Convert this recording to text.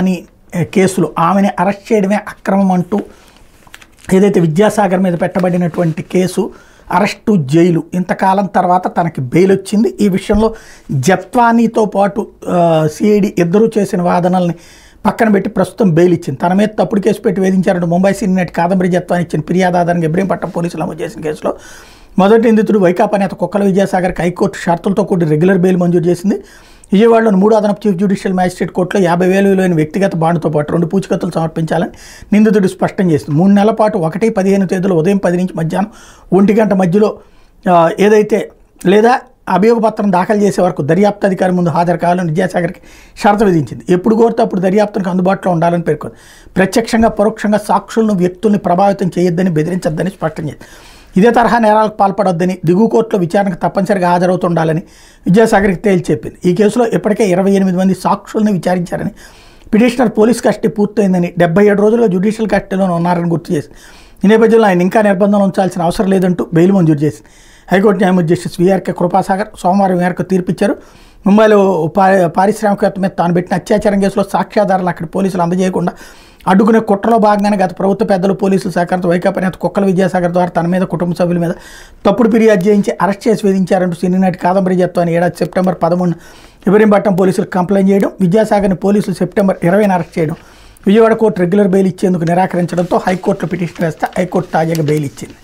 అని కేసులో ఆమెని అరెస్ట్ చేయడమే అక్రమం అంటూ ఏదైతే విద్యాసాగర్ మీద పెట్టబడినటువంటి కేసు అరెస్టు జైలు ఇంతకాలం తర్వాత తనకి బెయిల్ వచ్చింది. ఈ విషయంలో జత్వానీతో పాటు సిఐడి ఇద్దరూ చేసిన వాదనల్ని పక్కన పెట్టి ప్రస్తుతం బెయిల్ ఇచ్చింది. తన మీద తప్పుడు కేసు పెట్టి వేధించారంటూ ముంబై సీనియర్ నటి కాదంబరి జత్వాని ఇచ్చిన ఫిర్యాదు ఆధారంగా ఇబ్రహీంపట్నం పోలీసులు నమోదు చేసిన కేసులో మొదటి నిందితుడు వైకాపా నేత కుక్కల విద్యాసాగర్కి హైకోర్టు షరతులతో కూడి రెగ్యులర్ బెయిల్ మంజూరు చేసింది. విజయవాడలోని 3వ అదనపు చీఫ్ జ్యుడిషియల్ మ్యాజిస్ట్రేట్ కోర్టులో 50,000 విలువైన వ్యక్తిగత బాండ్తో పాటు 2 పూచికత్తులు సమర్పించాలని నిందితుడు స్పష్టం చేసింది. 3 నెలల పాటు 1-15 తేదీలో ఉదయం 10 నుంచి మధ్యాహ్నం 1 గంట మధ్యలో ఏదైతే లేదా అభియోగపత్రం దాఖలు చేసే వరకు దర్యాప్తు అధికారి ముందు హాజరు కావాలని విద్యాసాగర్కి షరతు విధించింది. ఎప్పుడు కోరితే అప్పుడు దర్యాప్తునికి అందుబాటులో ఉండాలని పేర్కొంది. ప్రత్యక్షంగా పరోక్షంగా సాక్షులను వ్యక్తుల్ని ప్రభావితం చేయొద్దని బెదిరించొద్దని స్పష్టం చేసింది. ఇదే తరహా నేరాలకు పాల్పడొద్దని దిగువ కోర్టులో విచారణకు తప్పనిసరిగా హాజరవుతుండాలని విద్యాసాగర్కి తేల్చి చెప్పింది. ఈ కేసులో ఇప్పటికే 28 మంది సాక్షుల్ని విచారించారని పిటిషనర్ పోలీస్ కస్టడీ పూర్తయిందని 77 రోజులుగా జ్యుడిషియల్ కస్టడీలో ఉన్నారని గుర్తు చేసింది. ఈ నేపథ్యంలో ఆయన ఇంకా నిర్బంధంలో ఉంచాల్సిన అవసరం లేదంటూ బెయిల్ మంజూరు చేసింది. హైకోర్టు న్యాయమూర్తి జస్టిస్ విఆర్కే కృపాసాగర్ సోమవారం మేరకు తీర్పిచ్చారు. ముంబైలో పారిశ్రామికవేత్త మీద తాను పెట్టిన అత్యాచారం కేసులో సాక్ష్యాధారాలు అక్కడ పోలీసులు అందజేయకుండా అడ్డుకునే కుట్రలో భాగంగానే గత ప్రభుత్వ పెద్దలు పోలీసుల సహకారంతో వైకాపా నేత కుక్కల విద్యాసాగర్ ద్వారా తన మీద కుటుంబ సభ్యుల మీద తప్పుడు ఫిర్యాదు చేయించి అరెస్ట్ చేసి వేధించారంటూ సీనియర్ నటి కాదంబరి జత్వాని ఏడాది సెప్టెంబర్ 13 ఇబ్రహీంపట్నం పోలీసులకు కంప్లైంట్ చేయడం, విద్యాసాగర్ని పోలీసులు సెప్టెంబర్ 20 అరెస్ట్ చేయడం, విజయవాడ కోర్టు రెగ్యులర్ బెయిల్ ఇచ్చేందుకు నిరాకరించడంతో హైకోర్టులో పిటిషన్ వేస్తే హైకోర్టు తాజాగా బెయిల్ ఇచ్చింది.